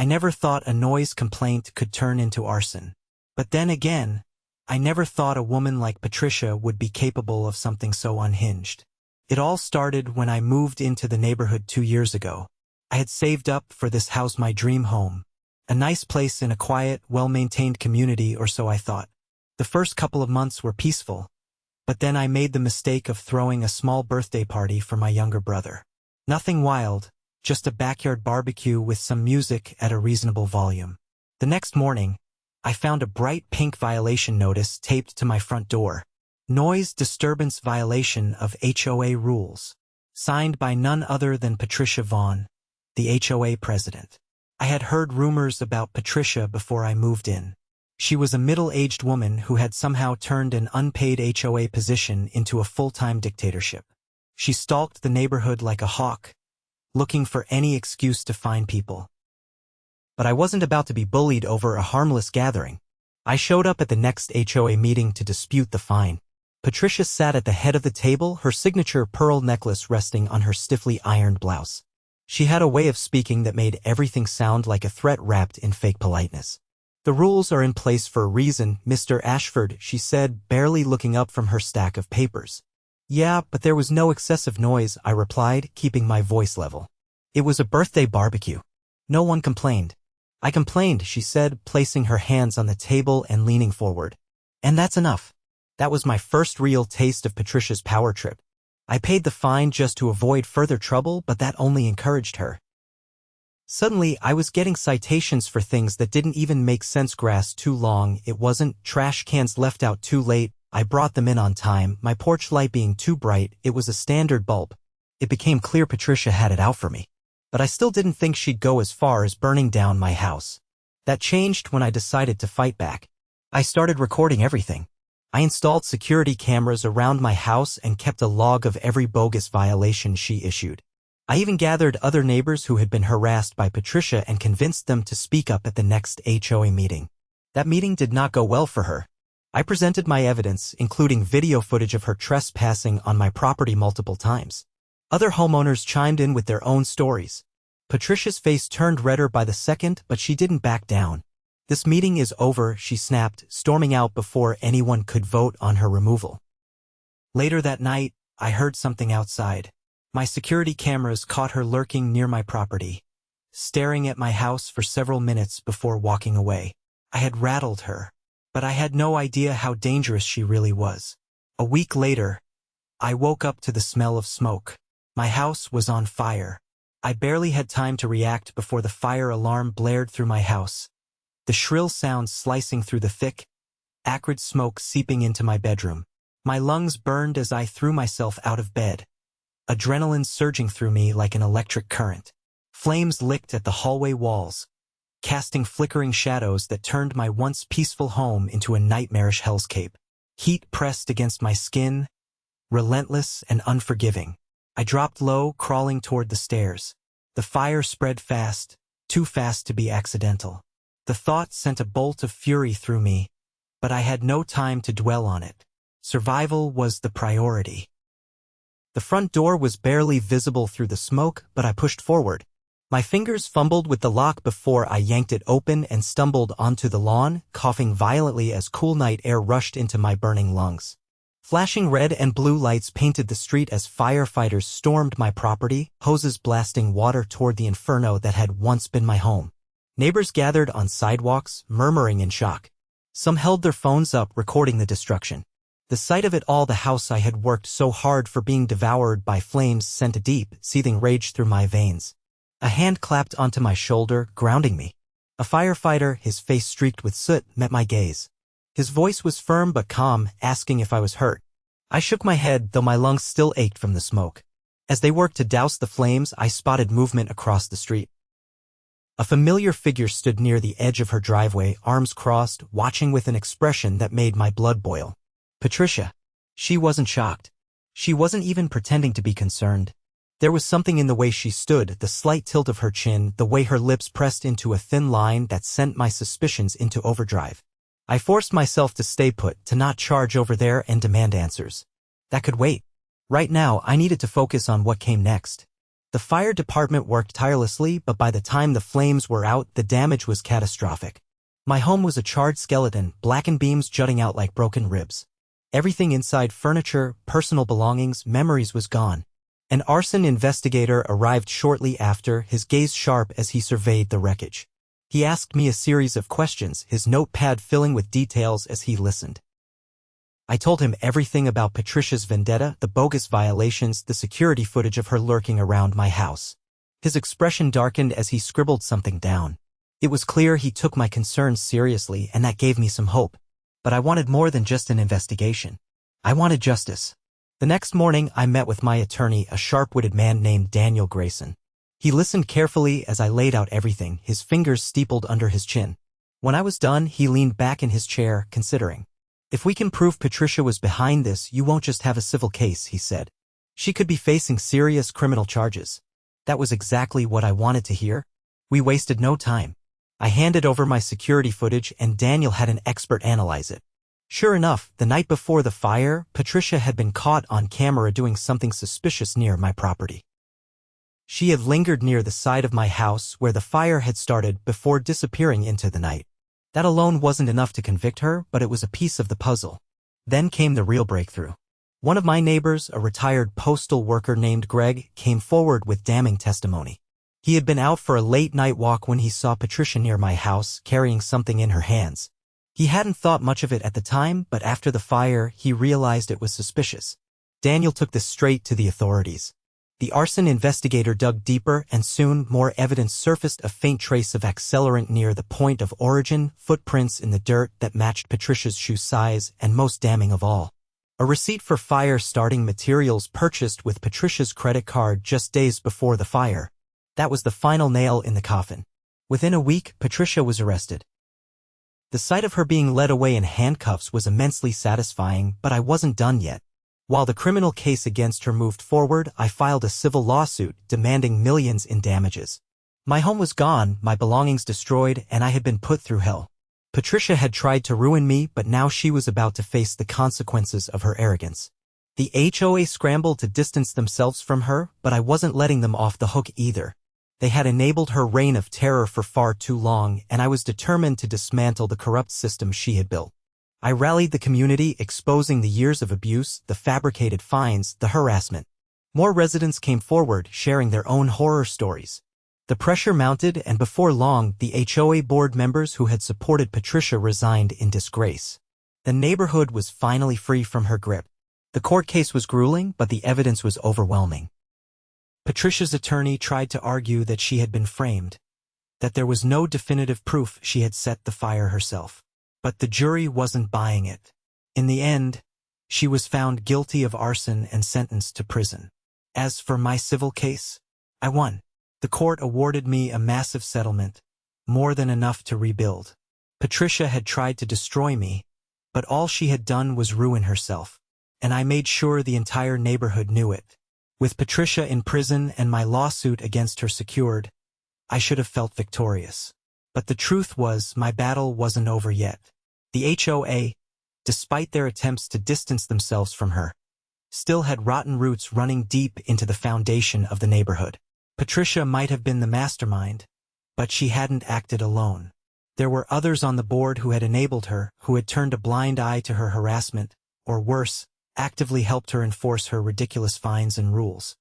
I never thought a noise complaint could turn into arson. But then again, I never thought a woman like Patricia would be capable of something so unhinged. It all started when I moved into the neighborhood 2 years ago. I had saved up for this house, my dream home. A nice place in a quiet, well-maintained community, or so I thought. The first couple of months were peaceful, but then I made the mistake of throwing a small birthday party for my younger brother. Nothing wild, just a backyard barbecue with some music at a reasonable volume. The next morning, I found a bright pink violation notice taped to my front door. Noise disturbance violation of HOA rules. Signed by none other than Patricia Vaughn, the HOA president. I had heard rumors about Patricia before I moved in. She was a middle-aged woman who had somehow turned an unpaid HOA position into a full-time dictatorship. She stalked the neighborhood like a hawk, looking for any excuse to fine people. But I wasn't about to be bullied over a harmless gathering. I showed up at the next HOA meeting to dispute the fine. Patricia sat at the head of the table, her signature pearl necklace resting on her stiffly ironed blouse. She had a way of speaking that made everything sound like a threat wrapped in fake politeness. "The rules are in place for a reason, Mr. Ashford," she said, barely looking up from her stack of papers. "Yeah, but there was no excessive noise," I replied, keeping my voice level. "It was a birthday barbecue. No one complained." "I complained," she said, placing her hands on the table and leaning forward. "And that's enough." That was my first real taste of Patricia's power trip. I paid the fine just to avoid further trouble, but that only encouraged her. Suddenly, I was getting citations for things that didn't even make sense. Grass too long, it wasn't; trash cans left out too late, I brought them in on time; my porch light being too bright, it was a standard bulb. It became clear Patricia had it out for me. But I still didn't think she'd go as far as burning down my house. That changed when I decided to fight back. I started recording everything. I installed security cameras around my house and kept a log of every bogus violation she issued. I even gathered other neighbors who had been harassed by Patricia and convinced them to speak up at the next HOA meeting. That meeting did not go well for her. I presented my evidence, including video footage of her trespassing on my property multiple times. Other homeowners chimed in with their own stories. Patricia's face turned redder by the second, but she didn't back down. "This meeting is over," she snapped, storming out before anyone could vote on her removal. Later that night, I heard something outside. My security cameras caught her lurking near my property, staring at my house for several minutes before walking away. I had rattled her, but I had no idea how dangerous she really was. A week later, I woke up to the smell of smoke. My house was on fire. I barely had time to react before the fire alarm blared through my house, the shrill sound slicing through the thick, acrid smoke seeping into my bedroom. My lungs burned as I threw myself out of bed, adrenaline surging through me like an electric current. Flames licked at the hallway walls, casting flickering shadows that turned my once peaceful home into a nightmarish hellscape. Heat pressed against my skin, relentless and unforgiving. I dropped low, crawling toward the stairs. The fire spread fast, too fast to be accidental. The thought sent a bolt of fury through me, but I had no time to dwell on it. Survival was the priority. The front door was barely visible through the smoke, but I pushed forward. My fingers fumbled with the lock before I yanked it open and stumbled onto the lawn, coughing violently as cool night air rushed into my burning lungs. Flashing red and blue lights painted the street as firefighters stormed my property, hoses blasting water toward the inferno that had once been my home. Neighbors gathered on sidewalks, murmuring in shock. Some held their phones up, recording the destruction. The sight of it all, the house I had worked so hard for being devoured by flames, sent a deep, seething rage through my veins. A hand clapped onto my shoulder, grounding me. A firefighter, his face streaked with soot, met my gaze. His voice was firm but calm, asking if I was hurt. I shook my head, though my lungs still ached from the smoke. As they worked to douse the flames, I spotted movement across the street. A familiar figure stood near the edge of her driveway, arms crossed, watching with an expression that made my blood boil. Patricia. She wasn't shocked. She wasn't even pretending to be concerned. There was something in the way she stood, the slight tilt of her chin, the way her lips pressed into a thin line that sent my suspicions into overdrive. I forced myself to stay put, to not charge over there and demand answers. That could wait. Right now, I needed to focus on what came next. The fire department worked tirelessly, but by the time the flames were out, the damage was catastrophic. My home was a charred skeleton, blackened beams jutting out like broken ribs. Everything inside, furniture, personal belongings, memories, was gone. An arson investigator arrived shortly after, his gaze sharp as he surveyed the wreckage. He asked me a series of questions, his notepad filling with details as he listened. I told him everything about Patricia's vendetta, the bogus violations, the security footage of her lurking around my house. His expression darkened as he scribbled something down. It was clear he took my concerns seriously, and that gave me some hope. But I wanted more than just an investigation. I wanted justice. The next morning, I met with my attorney, a sharp-witted man named Daniel Grayson. He listened carefully as I laid out everything, his fingers steepled under his chin. When I was done, he leaned back in his chair, considering. If we can prove Patricia was behind this, you won't just have a civil case, he said. She could be facing serious criminal charges. That was exactly what I wanted to hear. We wasted no time. I handed over my security footage and Daniel had an expert analyze it. Sure enough, the night before the fire, Patricia had been caught on camera doing something suspicious near my property. She had lingered near the side of my house where the fire had started before disappearing into the night. That alone wasn't enough to convict her, but it was a piece of the puzzle. Then came the real breakthrough. One of my neighbors, a retired postal worker named Greg, came forward with damning testimony. He had been out for a late-night walk when he saw Patricia near my house, carrying something in her hands. He hadn't thought much of it at the time, but after the fire, he realized it was suspicious. Daniel took this straight to the authorities. The arson investigator dug deeper, and soon more evidence surfaced, a faint trace of accelerant near the point of origin, footprints in the dirt that matched Patricia's shoe size, and most damning of all, a receipt for fire-starting materials purchased with Patricia's credit card just days before the fire. That was the final nail in the coffin. Within a week, Patricia was arrested. The sight of her being led away in handcuffs was immensely satisfying, but I wasn't done yet. While the criminal case against her moved forward, I filed a civil lawsuit demanding millions in damages. My home was gone, my belongings destroyed, and I had been put through hell. Patricia had tried to ruin me, but now she was about to face the consequences of her arrogance. The HOA scrambled to distance themselves from her, but I wasn't letting them off the hook either. They had enabled her reign of terror for far too long, and I was determined to dismantle the corrupt system she had built. I rallied the community, exposing the years of abuse, the fabricated fines, the harassment. More residents came forward, sharing their own horror stories. The pressure mounted, and before long, the HOA board members who had supported Patricia resigned in disgrace. The neighborhood was finally free from her grip. The court case was grueling, but the evidence was overwhelming. Patricia's attorney tried to argue that she had been framed, that there was no definitive proof she had set the fire herself. But the jury wasn't buying it. In the end, she was found guilty of arson and sentenced to prison. As for my civil case, I won. The court awarded me a massive settlement, more than enough to rebuild. Patricia had tried to destroy me, but all she had done was ruin herself, and I made sure the entire neighborhood knew it. With Patricia in prison and my lawsuit against her secured, I should have felt victorious. But the truth was, my battle wasn't over yet. The HOA, despite their attempts to distance themselves from her, still had rotten roots running deep into the foundation of the neighborhood. Patricia might have been the mastermind, but she hadn't acted alone. There were others on the board who had enabled her, who had turned a blind eye to her harassment, or worse, actively helped her enforce her ridiculous fines and rules.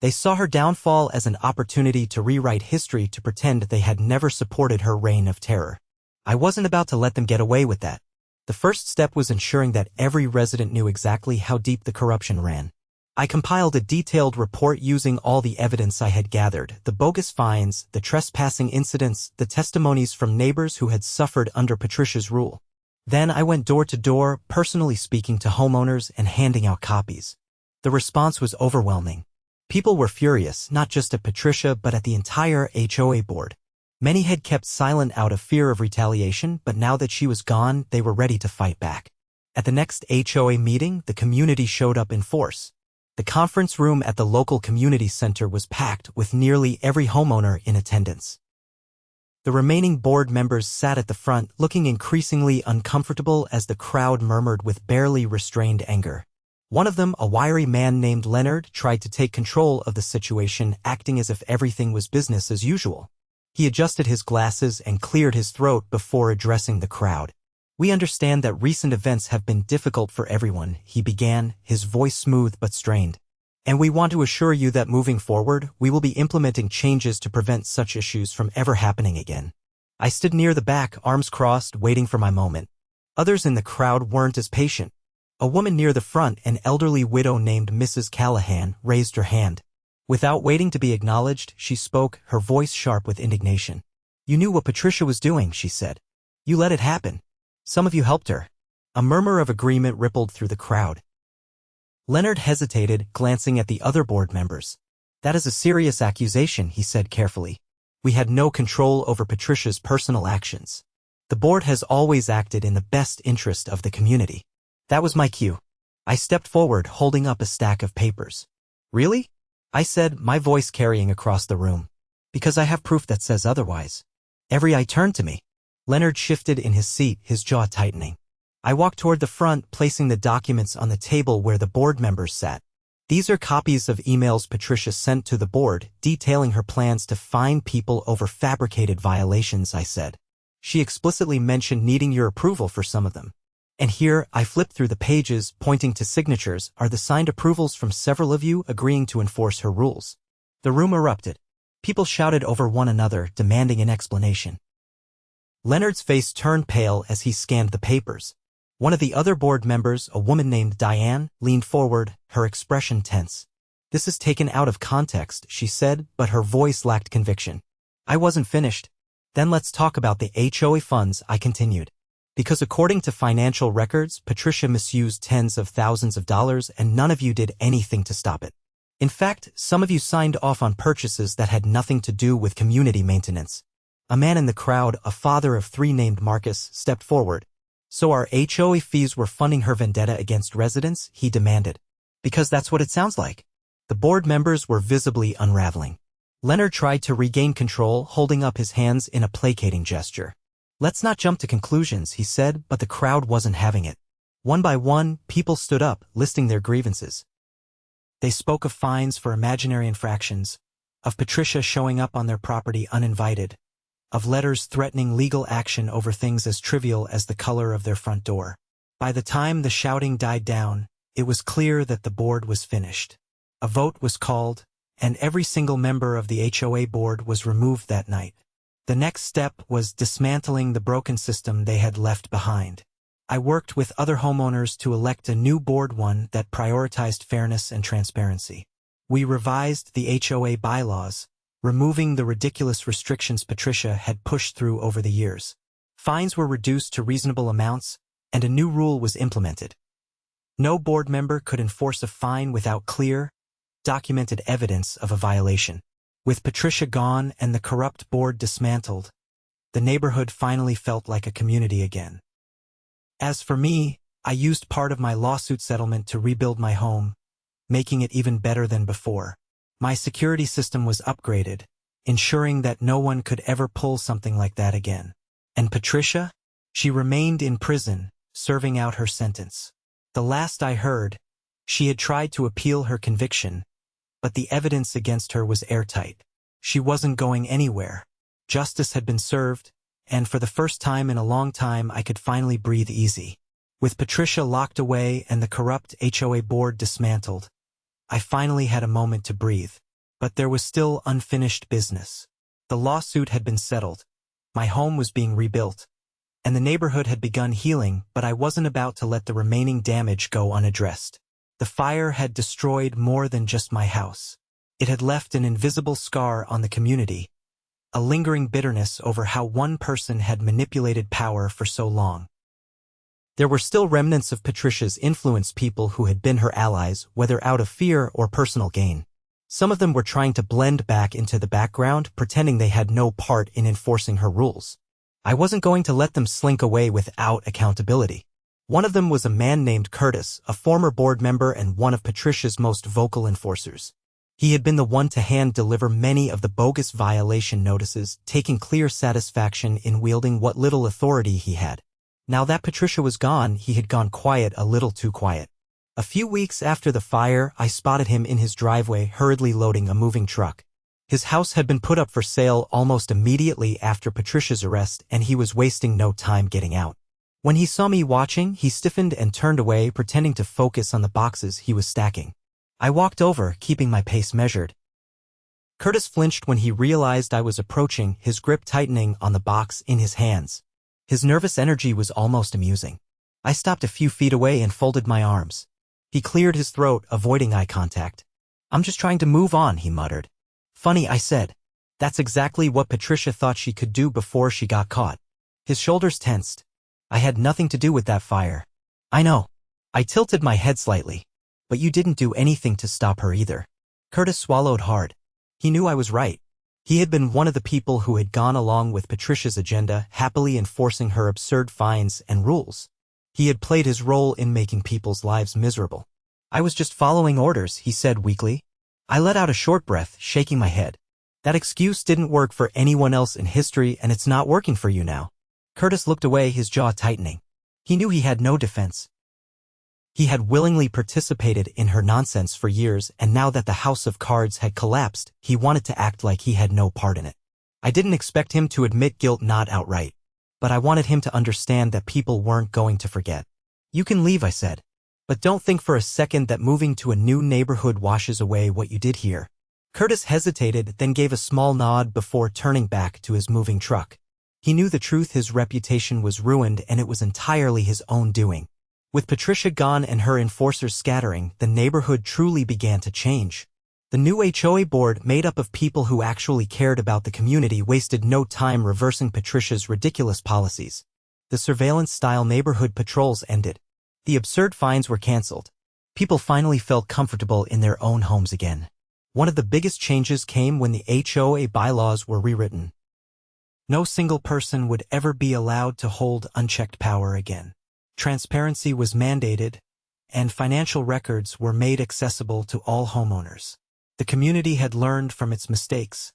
They saw her downfall as an opportunity to rewrite history, to pretend they had never supported her reign of terror. I wasn't about to let them get away with that. The first step was ensuring that every resident knew exactly how deep the corruption ran. I compiled a detailed report using all the evidence I had gathered, the bogus fines, the trespassing incidents, the testimonies from neighbors who had suffered under Patricia's rule. Then I went door to door, personally speaking to homeowners and handing out copies. The response was overwhelming. People were furious, not just at Patricia but at the entire HOA board. Many had kept silent out of fear of retaliation, but now that she was gone, they were ready to fight back. At the next HOA meeting, the community showed up in force. The conference room at the local community center was packed, with nearly every homeowner in attendance. The remaining board members sat at the front, looking increasingly uncomfortable as the crowd murmured with barely restrained anger. One of them, a wiry man named Leonard, tried to take control of the situation, acting as if everything was business as usual. He adjusted his glasses and cleared his throat before addressing the crowd. "We understand that recent events have been difficult for everyone," he began, his voice smooth but strained. "And we want to assure you that moving forward, we will be implementing changes to prevent such issues from ever happening again." I stood near the back, arms crossed, waiting for my moment. Others in the crowd weren't as patient. A woman near the front, an elderly widow named Mrs. Callahan, raised her hand. Without waiting to be acknowledged, she spoke, her voice sharp with indignation. "You knew what Patricia was doing," she said. "You let it happen. Some of you helped her." A murmur of agreement rippled through the crowd. Leonard hesitated, glancing at the other board members. "That is a serious accusation," he said carefully. "We had no control over Patricia's personal actions. The board has always acted in the best interest of the community." That was my cue. I stepped forward, holding up a stack of papers. "Really?" I said, my voice carrying across the room. "Because I have proof that says otherwise." Every eye turned to me. Leonard shifted in his seat, his jaw tightening. I walked toward the front, placing the documents on the table where the board members sat. "These are copies of emails Patricia sent to the board, detailing her plans to fine people over fabricated violations," I said. "She explicitly mentioned needing your approval for some of them. And here," I flipped through the pages, pointing to signatures, "are the signed approvals from several of you agreeing to enforce her rules." The room erupted. People shouted over one another, demanding an explanation. Leonard's face turned pale as he scanned the papers. One of the other board members, a woman named Diane, leaned forward, her expression tense. "This is taken out of context," she said, but her voice lacked conviction. I wasn't finished. "Then let's talk about the HOA funds," I continued. "Because according to financial records, Patricia misused tens of thousands of dollars and none of you did anything to stop it. In fact, some of you signed off on purchases that had nothing to do with community maintenance." A man in the crowd, a father of 3 named Marcus, stepped forward. "So our HOA fees were funding her vendetta against residents?" he demanded. "Because that's what it sounds like." The board members were visibly unraveling. Leonard tried to regain control, holding up his hands in a placating gesture. "Let's not jump to conclusions," he said, but the crowd wasn't having it. One by one, people stood up, listing their grievances. They spoke of fines for imaginary infractions, of Patricia showing up on their property uninvited, of letters threatening legal action over things as trivial as the color of their front door. By the time the shouting died down, it was clear that the board was finished. A vote was called, and every single member of the HOA board was removed that night. The next step was dismantling the broken system they had left behind. I worked with other homeowners to elect a new board, one that prioritized fairness and transparency. We revised the HOA bylaws, removing the ridiculous restrictions Patricia had pushed through over the years. Fines were reduced to reasonable amounts, and a new rule was implemented. No board member could enforce a fine without clear, documented evidence of a violation. With Patricia gone and the corrupt board dismantled, the neighborhood finally felt like a community again. As for me, I used part of my lawsuit settlement to rebuild my home, making it even better than before. My security system was upgraded, ensuring that no one could ever pull something like that again. And Patricia? She remained in prison, serving out her sentence. The last I heard, she had tried to appeal her conviction, but the evidence against her was airtight. She wasn't going anywhere. Justice had been served, and for the first time in a long time I could finally breathe easy. With Patricia locked away and the corrupt HOA board dismantled, I finally had a moment to breathe. But there was still unfinished business. The lawsuit had been settled. My home was being rebuilt, and the neighborhood had begun healing, but I wasn't about to let the remaining damage go unaddressed. The fire had destroyed more than just my house. It had left an invisible scar on the community, a lingering bitterness over how one person had manipulated power for so long. There were still remnants of Patricia's influence, people who had been her allies, whether out of fear or personal gain. Some of them were trying to blend back into the background, pretending they had no part in enforcing her rules. I wasn't going to let them slink away without accountability. One of them was a man named Curtis, a former board member and one of Patricia's most vocal enforcers. He had been the one to hand-deliver many of the bogus violation notices, taking clear satisfaction in wielding what little authority he had. Now that Patricia was gone, he had gone quiet, a little too quiet. A few weeks after the fire, I spotted him in his driveway hurriedly loading a moving truck. His house had been put up for sale almost immediately after Patricia's arrest, and he was wasting no time getting out. When he saw me watching, he stiffened and turned away, pretending to focus on the boxes he was stacking. I walked over, keeping my pace measured. Curtis flinched when he realized I was approaching, his grip tightening on the box in his hands. His nervous energy was almost amusing. I stopped a few feet away and folded my arms. He cleared his throat, avoiding eye contact. "I'm just trying to move on," he muttered. "Funny," I said. That's exactly what Patricia thought she could do before she got caught. His shoulders tensed. "I had nothing to do with that fire." "I know." I tilted my head slightly. "But you didn't do anything to stop her either." Curtis swallowed hard. He knew I was right. He had been one of the people who had gone along with Patricia's agenda, happily enforcing her absurd fines and rules. He had played his role in making people's lives miserable. "I was just following orders," he said weakly. I let out a short breath, shaking my head. "That excuse didn't work for anyone else in history, and it's not working for you now." Curtis looked away, his jaw tightening. He knew he had no defense. He had willingly participated in her nonsense for years, and now that the house of cards had collapsed, he wanted to act like he had no part in it. I didn't expect him to admit guilt, not outright. But I wanted him to understand that people weren't going to forget. "You can leave," I said. "But don't think for a second that moving to a new neighborhood washes away what you did here." Curtis hesitated, then gave a small nod before turning back to his moving truck. He knew the truth: his reputation was ruined, and it was entirely his own doing. With Patricia gone and her enforcers scattering, the neighborhood truly began to change. The new HOA board, made up of people who actually cared about the community, wasted no time reversing Patricia's ridiculous policies. The surveillance-style neighborhood patrols ended. The absurd fines were canceled. People finally felt comfortable in their own homes again. One of the biggest changes came when the HOA bylaws were rewritten. No single person would ever be allowed to hold unchecked power again. Transparency was mandated, and financial records were made accessible to all homeowners. The community had learned from its mistakes,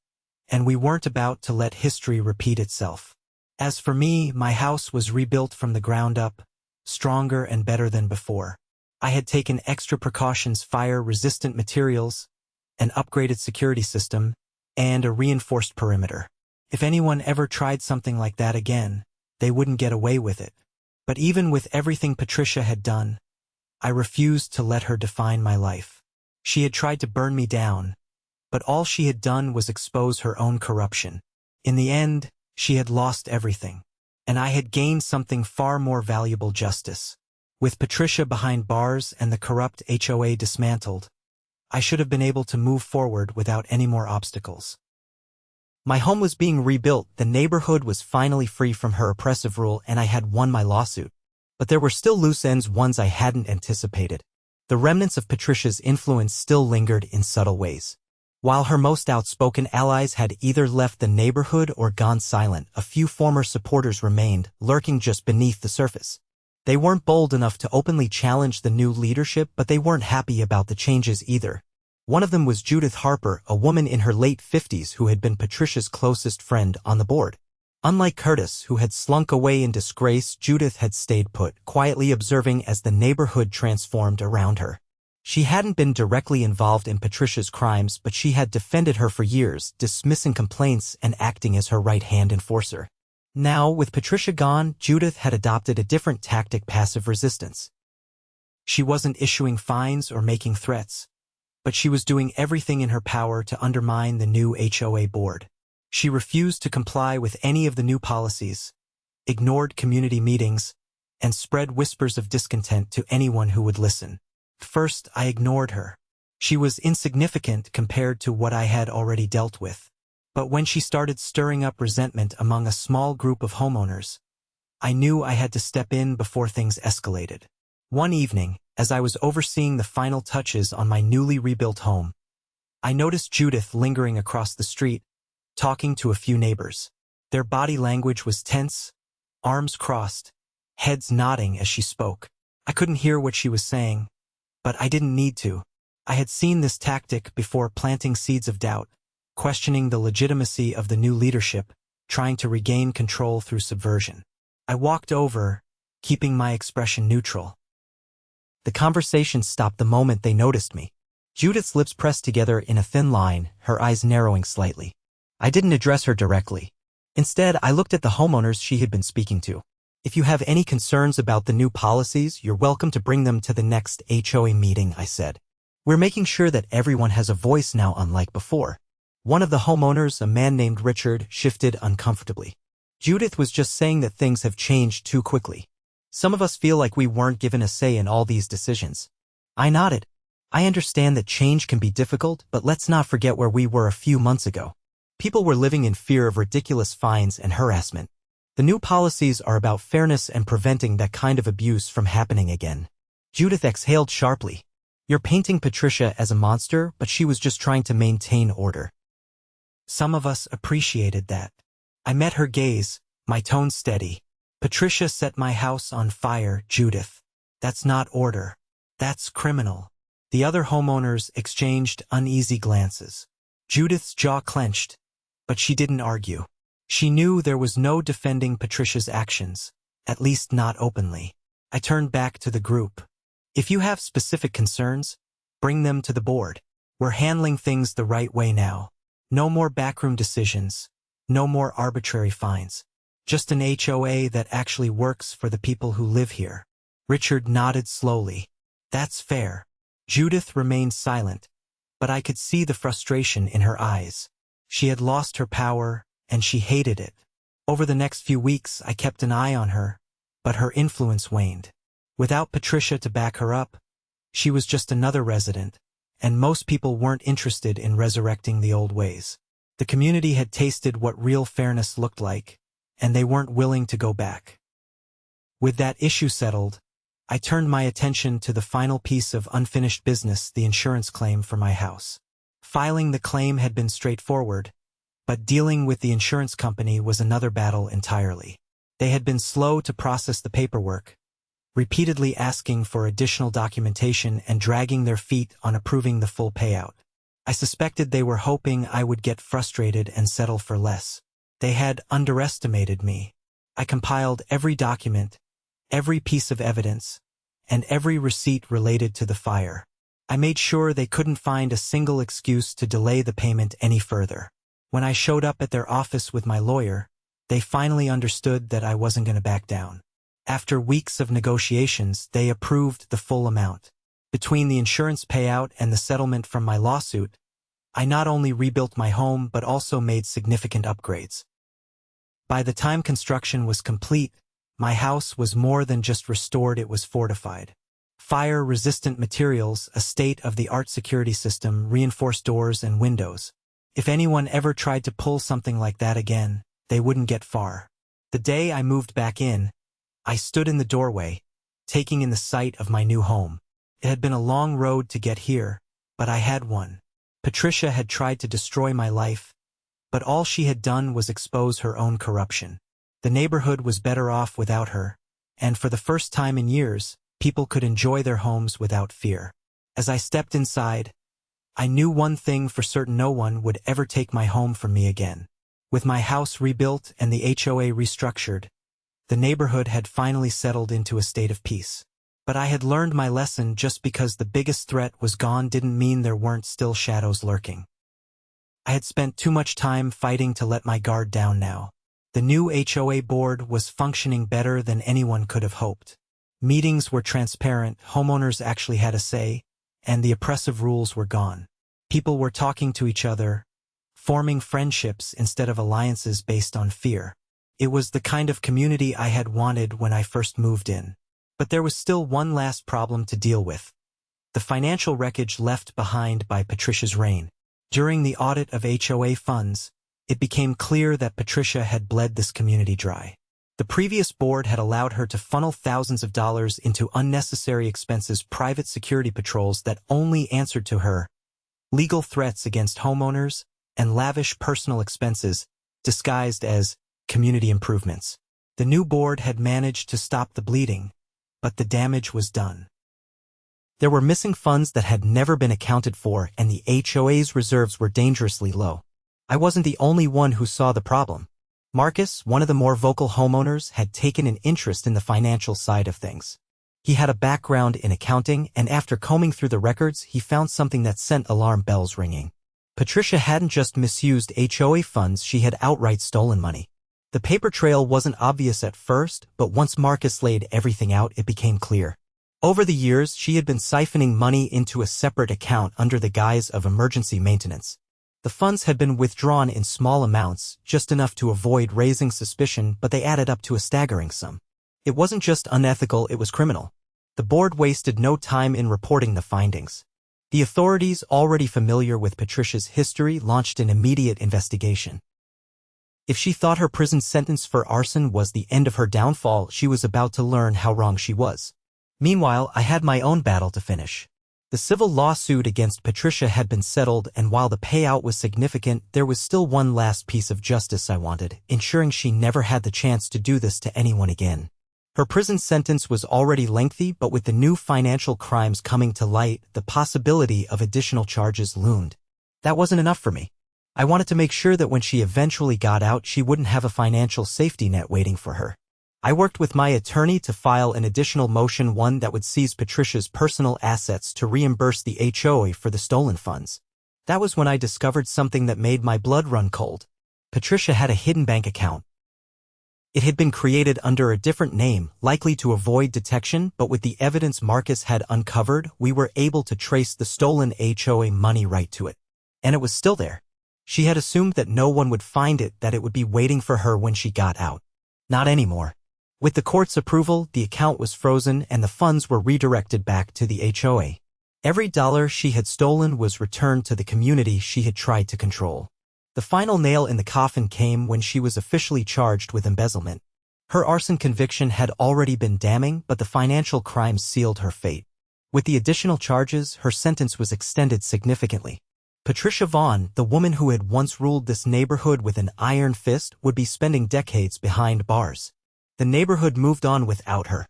and we weren't about to let history repeat itself. As for me, my house was rebuilt from the ground up, stronger and better than before. I had taken extra precautions: fire-resistant materials, an upgraded security system, and a reinforced perimeter. If anyone ever tried something like that again, they wouldn't get away with it. But even with everything Patricia had done, I refused to let her define my life. She had tried to burn me down, but all she had done was expose her own corruption. In the end, she had lost everything, and I had gained something far more valuable: justice. With Patricia behind bars and the corrupt HOA dismantled, I should have been able to move forward without any more obstacles. My home was being rebuilt, the neighborhood was finally free from her oppressive rule, and I had won my lawsuit. But there were still loose ends, ones I hadn't anticipated. The remnants of Patricia's influence still lingered in subtle ways. While her most outspoken allies had either left the neighborhood or gone silent, a few former supporters remained, lurking just beneath the surface. They weren't bold enough to openly challenge the new leadership, but they weren't happy about the changes either. One of them was Judith Harper, a woman in her late 50s who had been Patricia's closest friend on the board. Unlike Curtis, who had slunk away in disgrace, Judith had stayed put, quietly observing as the neighborhood transformed around her. She hadn't been directly involved in Patricia's crimes, but she had defended her for years, dismissing complaints and acting as her right-hand enforcer. Now, with Patricia gone, Judith had adopted a different tactic: passive resistance. She wasn't issuing fines or making threats, but she was doing everything in her power to undermine the new HOA board. She refused to comply with any of the new policies, ignored community meetings, and spread whispers of discontent to anyone who would listen. First, I ignored her. She was insignificant compared to what I had already dealt with. But when she started stirring up resentment among a small group of homeowners, I knew I had to step in before things escalated. One evening, as I was overseeing the final touches on my newly rebuilt home, I noticed Judith lingering across the street, talking to a few neighbors. Their body language was tense, arms crossed, heads nodding as she spoke. I couldn't hear what she was saying, but I didn't need to. I had seen this tactic before, planting seeds of doubt, questioning the legitimacy of the new leadership, trying to regain control through subversion. I walked over, keeping my expression neutral. The conversation stopped the moment they noticed me. Judith's lips pressed together in a thin line, her eyes narrowing slightly. I didn't address her directly. Instead, I looked at the homeowners she had been speaking to. If you have any concerns about the new policies, you're welcome to bring them to the next HOA meeting, I said. We're making sure that everyone has a voice now, unlike before. One of the homeowners, a man named Richard, shifted uncomfortably. Judith was just saying that things have changed too quickly. Some of us feel like we weren't given a say in all these decisions. I nodded. I understand that change can be difficult, but let's not forget where we were a few months ago. People were living in fear of ridiculous fines and harassment. The new policies are about fairness and preventing that kind of abuse from happening again. Judith exhaled sharply. You're painting Patricia as a monster, but she was just trying to maintain order. Some of us appreciated that. I met her gaze, my tone steady. Patricia set my house on fire, Judith. That's not order. That's criminal. The other homeowners exchanged uneasy glances. Judith's jaw clenched, but she didn't argue. She knew there was no defending Patricia's actions, at least not openly. I turned back to the group. If you have specific concerns, bring them to the board. We're handling things the right way now. No more backroom decisions. No more arbitrary fines. Just an HOA that actually works for the people who live here. Richard nodded slowly. That's fair. Judith remained silent, but I could see the frustration in her eyes. She had lost her power, and she hated it. Over the next few weeks, I kept an eye on her, but her influence waned. Without Patricia to back her up, she was just another resident, and most people weren't interested in resurrecting the old ways. The community had tasted what real fairness looked like, and they weren't willing to go back. With that issue settled, I turned my attention to the final piece of unfinished business, the insurance claim for my house. Filing the claim had been straightforward, but dealing with the insurance company was another battle entirely. They had been slow to process the paperwork, repeatedly asking for additional documentation and dragging their feet on approving the full payout. I suspected they were hoping I would get frustrated and settle for less. They had underestimated me. I compiled every document, every piece of evidence, and every receipt related to the fire. I made sure they couldn't find a single excuse to delay the payment any further. When I showed up at their office with my lawyer, they finally understood that I wasn't going to back down. After weeks of negotiations, they approved the full amount. Between the insurance payout and the settlement from my lawsuit, I not only rebuilt my home but also made significant upgrades. By the time construction was complete, my house was more than just restored, it was fortified. Fire-resistant materials, a state-of-the-art security system, reinforced doors and windows. If anyone ever tried to pull something like that again, they wouldn't get far. The day I moved back in, I stood in the doorway, taking in the sight of my new home. It had been a long road to get here, but I had won. Patricia had tried to destroy my life, but all she had done was expose her own corruption. The neighborhood was better off without her, and for the first time in years, people could enjoy their homes without fear. As I stepped inside, I knew one thing for certain: no one would ever take my home from me again. With my house rebuilt and the HOA restructured, the neighborhood had finally settled into a state of peace. But I had learned my lesson. Just because the biggest threat was gone didn't mean there weren't still shadows lurking. I had spent too much time fighting to let my guard down now. The new HOA board was functioning better than anyone could have hoped. Meetings were transparent, homeowners actually had a say, and the oppressive rules were gone. People were talking to each other, forming friendships instead of alliances based on fear. It was the kind of community I had wanted when I first moved in. But there was still one last problem to deal with: the financial wreckage left behind by Patricia's reign. During the audit of HOA funds, it became clear that Patricia had bled this community dry. The previous board had allowed her to funnel thousands of dollars into unnecessary expenses, private security patrols that only answered to her, legal threats against homeowners, and lavish personal expenses disguised as community improvements. The new board had managed to stop the bleeding, but the damage was done. There were missing funds that had never been accounted for, and the HOA's reserves were dangerously low. I wasn't the only one who saw the problem. Marcus, one of the more vocal homeowners, had taken an interest in the financial side of things. He had a background in accounting, and after combing through the records, he found something that sent alarm bells ringing. Patricia hadn't just misused HOA funds, she had outright stolen money. The paper trail wasn't obvious at first, but once Marcus laid everything out, it became clear. Over the years, she had been siphoning money into a separate account under the guise of emergency maintenance. The funds had been withdrawn in small amounts, just enough to avoid raising suspicion, but they added up to a staggering sum. It wasn't just unethical, it was criminal. The board wasted no time in reporting the findings. The authorities, already familiar with Patricia's history, launched an immediate investigation. If she thought her prison sentence for arson was the end of her downfall, she was about to learn how wrong she was. Meanwhile, I had my own battle to finish. The civil lawsuit against Patricia had been settled, and while the payout was significant, there was still one last piece of justice I wanted, ensuring she never had the chance to do this to anyone again. Her prison sentence was already lengthy, but with the new financial crimes coming to light, the possibility of additional charges loomed. That wasn't enough for me. I wanted to make sure that when she eventually got out, she wouldn't have a financial safety net waiting for her. I worked with my attorney to file an additional motion, one that would seize Patricia's personal assets to reimburse the HOA for the stolen funds. That was when I discovered something that made my blood run cold. Patricia had a hidden bank account. It had been created under a different name, likely to avoid detection, but with the evidence Marcus had uncovered, we were able to trace the stolen HOA money right to it. And it was still there. She had assumed that no one would find it, that it would be waiting for her when she got out. Not anymore. With the court's approval, the account was frozen and the funds were redirected back to the HOA. Every dollar she had stolen was returned to the community she had tried to control. The final nail in the coffin came when she was officially charged with embezzlement. Her arson conviction had already been damning, but the financial crimes sealed her fate. With the additional charges, her sentence was extended significantly. Patricia Vaughn, the woman who had once ruled this neighborhood with an iron fist, would be spending decades behind bars. The neighborhood moved on without her.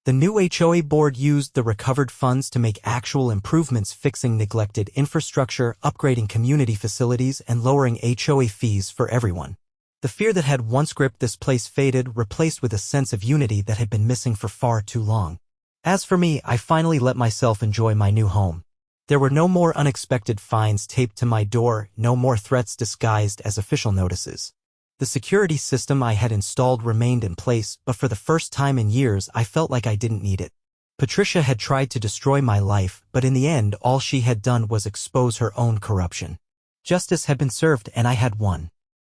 The new HOA board used the recovered funds to make actual improvements, fixing neglected infrastructure, upgrading community facilities, and lowering HOA fees for everyone. The fear that had once gripped this place faded, replaced with a sense of unity that had been missing for far too long. As for me, I finally let myself enjoy my new home. There were no more unexpected fines taped to my door, no more threats disguised as official notices. The security system I had installed remained in place, but for the first time in years I felt like I didn't need it. Patricia had tried to destroy my life, but in the end all she had done was expose her own corruption. Justice had been served and I had won.